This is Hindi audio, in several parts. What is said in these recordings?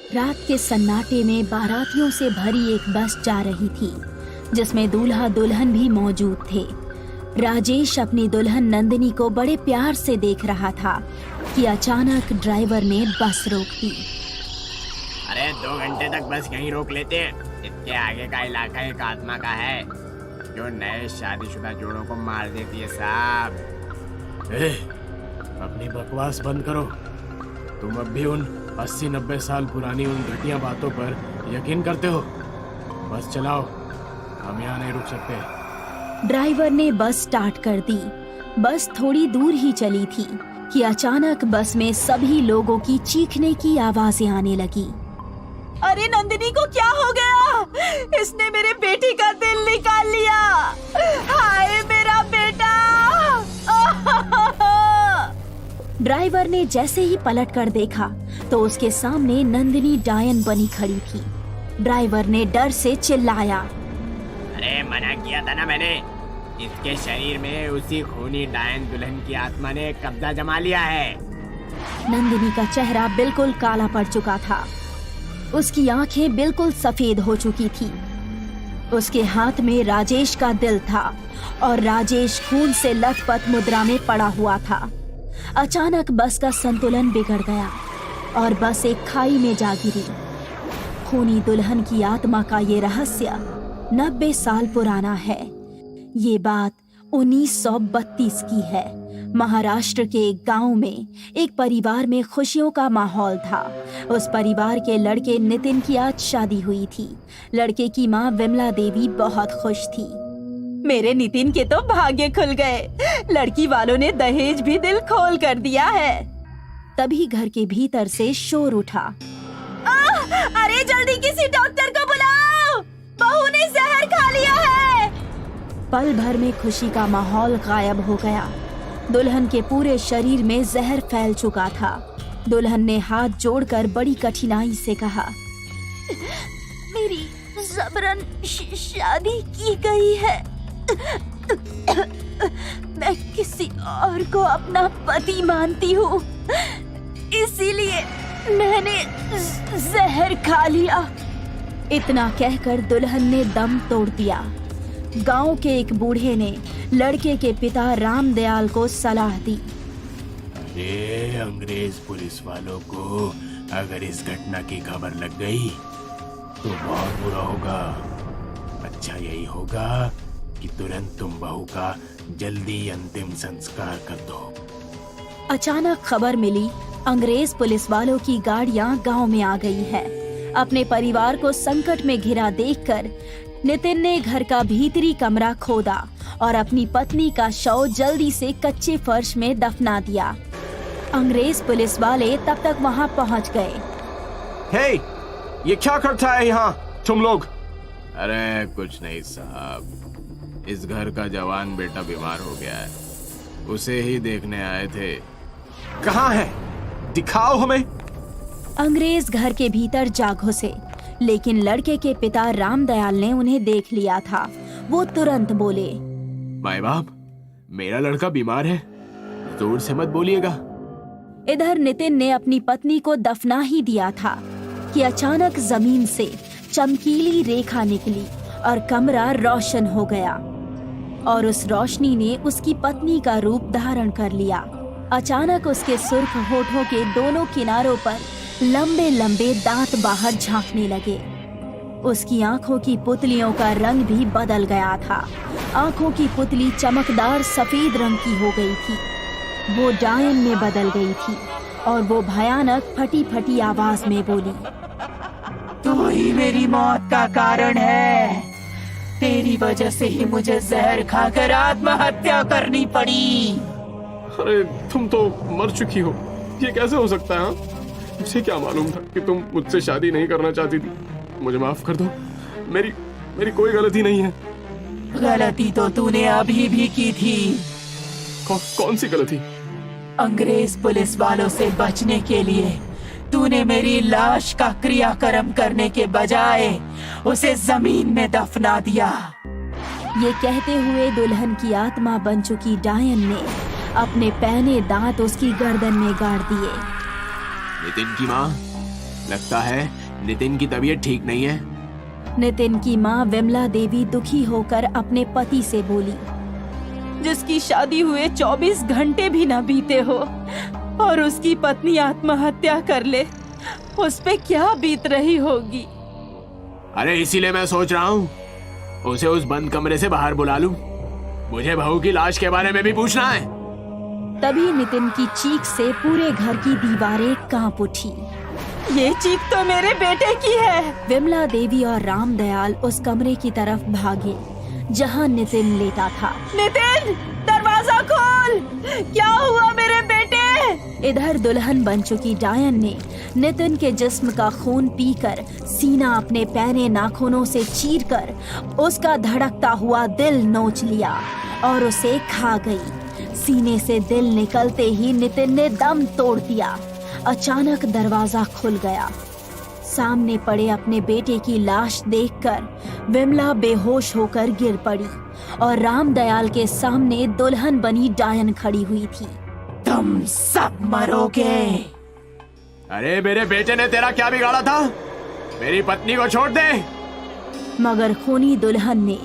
रात के सन्नाटे में बारातियों से भरी एक बस जा रही थी, जिसमें दूल्हा दुल्हन भी मौजूद थे। राजेश अपनी दुल्हन नंदिनी को बड़े प्यार से देख रहा था कि अचानक ड्राइवर ने बस रोक दी। अरे 2 घंटे तक बस यहीं रोक लेते हैं। इसके आगे का इलाका एक आत्मा का है जो नए शादीशुदा जोड़ों को मार देती है साहब। अपनी बकवास बंद करो। तुम अब भी उन 80-90 साल पुरानी उन घटिया बातों पर यकीन करते हो। बस चलाओ, हम यहाँ नहीं रुक सकते। ड्राइवर ने बस स्टार्ट कर दी। बस थोड़ी दूर ही चली थी कि अचानक बस में सभी लोगों की चीखने की आवाजें आने लगी। अरे नंदिनी को क्या हो गया? इसने मेरे बेटी का दिल निकाल लिया। हाय मेरा बेटा। ड्राइवर ने जैसे ही पलट कर देखा तो उसके सामने नंदिनी डायन बनी खड़ी थी। ड्राइवर ने डर से चिल्लाया, अरे मना किया था ना मैंने। इसके शरीर में उसी खूनी डायन दुल्हन की आत्मा ने कब्जा जमा लिया है। नंदिनी का चेहरा बिल्कुल काला पड़ चुका था। उसकी आंखें बिल्कुल सफेद हो चुकी थी। उसके हाथ में राजेश का दिल था और राजेश खून से लथपथ मुद्रा में पड़ा हुआ था। अचानक बस का संतुलन बिगड़ गया और बस एक खाई में जा गिरी। खूनी दुल्हन की आत्मा का ये रहस्य 90 साल पुराना है। ये बात 1932 की है। महाराष्ट्र के एक गांव में एक परिवार में खुशियों का माहौल था। उस परिवार के लड़के नितिन की आज शादी हुई थी। लड़के की माँ विमला देवी बहुत खुश थी। मेरे नितिन के तो भाग्य खुल गए। लड़की वालों ने दहेज भी दिल खोल कर दिया है। तभी घर के भीतर से शोर उठा। अरे जल्दी किसी डॉक्टर को बुलाओ, बहू ने जहर खा लिया है। पल भर में खुशी का माहौल गायब हो गया। दुल्हन के पूरे शरीर में जहर फैल चुका था। दुल्हन ने हाथ जोड़कर बड़ी कठिनाई से कहा, मेरी जबरन शादी की गई है। मैं किसी और को अपना पति मानती हूँ, इसीलिए मैंने जहर खा लिया। इतना कहकर दुल्हन ने दम तोड़ दिया। गांव के एक बूढ़े ने लड़के के पिता रामदयाल को सलाह दी। अरे अंग्रेज पुलिस वालों को अगर इस घटना की खबर लग गई तो बहुत बुरा होगा। अच्छा यही होगा कि तुरंत तुम बहू का जल्दी अंतिम संस्कार कर दो। अचानक खबर मिली, अंग्रेज पुलिस वालों की गाड़ियां गांव में आ गई है। अपने परिवार को संकट में घिरा देखकर नितिन ने घर का भीतरी कमरा खोदा और अपनी पत्नी का शव जल्दी से कच्चे फर्श में दफना दिया। अंग्रेज पुलिस वाले तब तक वहां पहुंच गए। हे, ये क्या करता है यहाँ तुम लोग? अरे कुछ नहीं साहब, इस घर का जवान बेटा बीमार हो गया है, उसे ही देखने आए थे। कहाँ है? दिखाओ हमें। अंग्रेज घर के भीतर जा घुसे, लेकिन लड़के के पिता रामदयाल ने उन्हें देख लिया था। वो तुरंत बोले, माए बाप, मेरा लड़का बीमार है, जोर से मत बोलिएगा। इधर नितिन ने अपनी पत्नी को दफना ही दिया था कि अचानक जमीन से चमकीली रेखा निकली और कमरा रोशन हो गया और उस रोशनी ने उसकी पत्नी का रूप धारण कर लिया। अचानक उसके सुर्ख होठों के दोनों किनारों पर लंबे लंबे दांत बाहर झांकने लगे। उसकी आंखों की पुतलियों का रंग भी बदल गया था। आंखों की पुतली चमकदार सफेद रंग की हो गई थी। वो डायन में बदल गई थी और वो भयानक फटी फटी आवाज में बोली, तू ही मेरी मौत का कारण है। तेरी वजह से ही मुझे जहर खाकर आत्महत्या करनी पड़ी। अरे तुम तो मर चुकी हो, ये कैसे हो सकता है? हाँ? मुझे क्या मालूम था कि तुम मुझसे शादी नहीं करना चाहती थी। मुझे माफ कर दो, मेरी कोई गलती नहीं है। गलती तो तूने अभी भी की थी। कौन सी गलती? अंग्रेज पुलिस वालों से बचने के लिए तूने मेरी लाश का क्रियाकर्म करने के बजाय उसे जमीन में दफना दिया। ये कहते हुए दुल्हन की आत्मा बन चुकी डायन ने अपने पैने दांत उसकी गर्दन में गाड़ दिए। नितिन की माँ, लगता है नितिन की तबीयत ठीक नहीं है। नितिन की माँ विमला देवी दुखी होकर अपने पति से बोली, जिसकी शादी हुए 24 घंटे भी न बीते हो और उसकी पत्नी आत्महत्या कर ले, उस पे क्या बीत रही होगी। अरे इसीलिए मैं सोच रहा हूँ उसे उस बंद कमरे से बाहर बुला लूं। मुझे बहू की लाश के बारे में भी पूछना है। तभी नितिन की चीख से पूरे घर की दीवारें कांप उठी। ये चीख तो मेरे बेटे की है। विमला देवी और रामदयाल उस कमरे की तरफ भागे जहां नितिन लेटा था। नितिन, दरवाजा खोल, क्या हुआ मेरे बेटे? इधर दुल्हन बन चुकी डायन ने नितिन के जिस्म का खून पीकर सीना अपने पैने नाखूनों से चीरकर उसका धड़कता हुआ दिल नोच लिया और उसे खा गई। सीने से दिल निकलते ही नितिन ने दम तोड़ दिया। अचानक दरवाजा खुल गया। सामने पड़े अपने बेटे की लाश देखकर विमला बेहोश होकर गिर पड़ी और रामदयाल के सामने दुल्हन बनी डायन खड़ी हुई थी। तुम सब मरोगे। अरे मेरे बेटे ने तेरा क्या बिगाड़ा था? मेरी पत्नी को छोड़ दे। मगर खूनी दुल्हन ने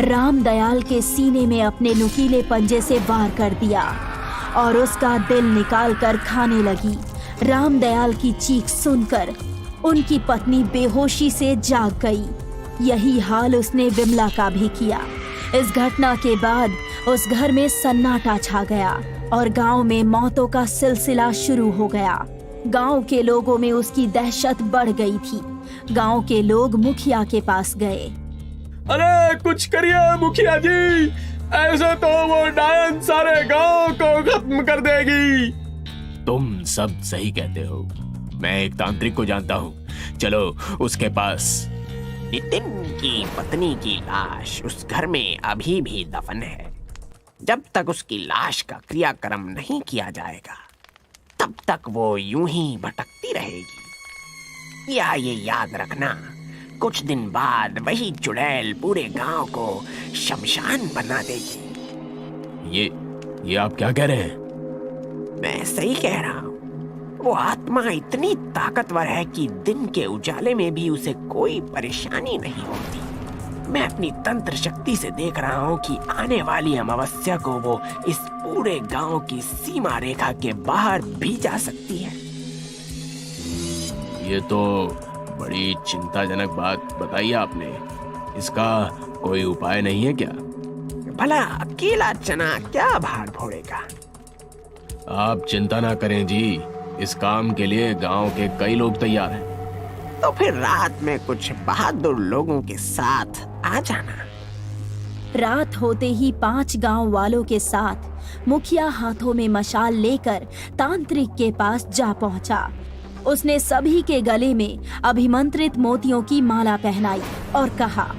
रामदयाल के सीने में अपने नुकीले पंजे से वार कर दिया और उसका दिल निकाल कर खाने लगी। रामदयाल की चीख सुनकर उनकी पत्नी बेहोशी से जाग गई। यही हाल उसने विमला का भी किया। इस घटना के बाद उस घर में सन्नाटा छा गया और गांव में मौतों का सिलसिला शुरू हो गया। गांव के लोगों में उसकी दहशत बढ़ गई थी। गांव के लोग मुखिया के पास गए। अरे कुछ करिए मुखिया जी, ऐसे तो वो डायन सारे गांव को खत्म कर देगी। तुम सब सही कहते हो। मैं एक तांत्रिक को जानता हूँ, चलो उसके पास। नितिन की पत्नी की लाश उस घर में अभी भी दफन है। जब तक उसकी लाश का क्रियाक्रम नहीं किया जाएगा तब तक वो यूं ही भटकती रहेगी। या ये याद रखना, कुछ दिन बाद वही चुड़ैल पूरे गांव को शमशान बना देगी। ये आप क्या कह रहे हैं? मैं सही कह रहा हूँ। वो आत्मा इतनी ताकतवर है कि दिन के उजाले में भी उसे कोई परेशानी नहीं होती। मैं अपनी तंत्र शक्ति से देख रहा हूँ कि आने वाली अमावस्या को वो इस पूरे गांव की सीमा रेखा के बाहर भी जा सकती है। ये तो बड़ी चिंताजनक बात बताई आपने। इसका कोई उपाय नहीं है क्या? भला अकेला चना क्या भार फोड़ेगा? आप चिंता ना करें जी, इस काम के लिए गांव के कई लोग तैयार हैं। तो फिर रात में कुछ बहादुर लोगों के साथ आ जाना। रात होते ही 5 गांव वालों के साथ मुखिया हाथों में मशाल लेकर तांत्रिक के पास जा पहुंचा। उसने सभी के गले में अभिमंत्रित मोतियों की माला पहनाई और कहा,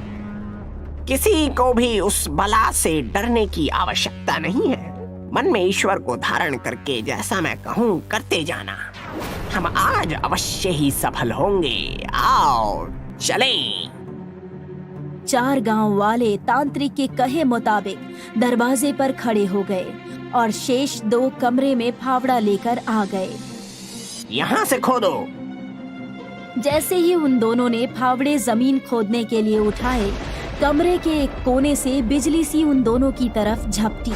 किसी को भी उस बला से डरने की आवश्यकता नहीं है। मन में ईश्वर को धारण करके जैसा मैं कहूँ करते जाना। हम आज अवश्य ही सफल होंगे। आओ चलें। 4 गांव वाले तांत्रिक के कहे मुताबिक दरवाजे पर खड़े हो गए और शेष 2 कमरे में फावड़ा लेकर आ गए। यहाँ से खोदो। जैसे ही उन दोनों ने फावड़े जमीन खोदने के लिए उठाए, कमरे के एक कोने से बिजली सी उन दोनों की तरफ झपटी,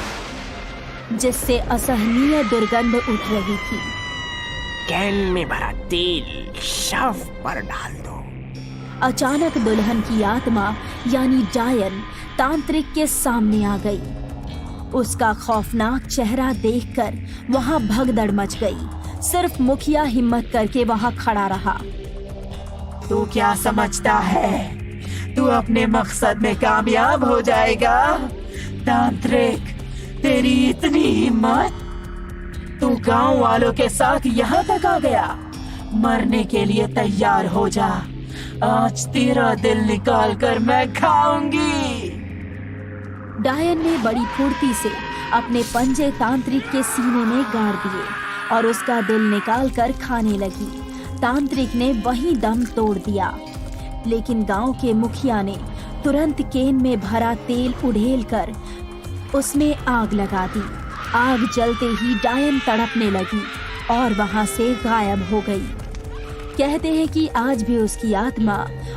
जिससे असहनीय दुर्गंध उठ रही थी। कैन में भरा तेल शव पर डाल दो। अचानक दुल्हन की आत्मा यानी डायन तांत्रिक के सामने आ गई। उसका खौफनाक चेहरा देखकर वहां भगदड़ मच गई। सिर्फ मुखिया हिम्मत करके वहां खड़ा रहा। तू क्या समझता है तू अपने मकसद में कामयाब हो जाएगा? तांत्रिक, तेरी इतनी हिम्मत? तू गांव वालों के साथ यहाँ तक आ गया? मरने के लिए तैयार हो जा। आज तेरा दिल निकाल कर मैं खाऊंगी। डायन ने बड़ी फुर्ती से अपने पंजे तांत्रिक के सीने में गाड़ दिए और उसका दिल निकाल कर खाने लगी। तांत्रिक ने वहीं दम तोड़ दिया, लेकिन गांव के मुखिया ने तुरंत केन में भरा तेल उड़ेल कर उसमें आग लगा दी। आग जलते ही डायन तड़पने लगी और वहां से गायब हो गई। कहते हैं कि आज भी उसकी आत्मा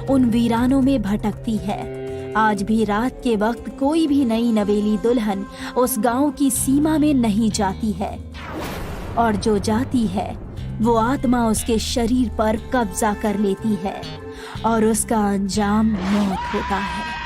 उन वीरानों में भटकती है। आज भी रात के वक्त कोई भी नई नवेली दुल्हन उस गांव की सीमा में नहीं जाती है, और जो जाती है वो आत्मा उसके शरीर पर कब्जा कर लेती है और उसका अंजाम मौत होता है।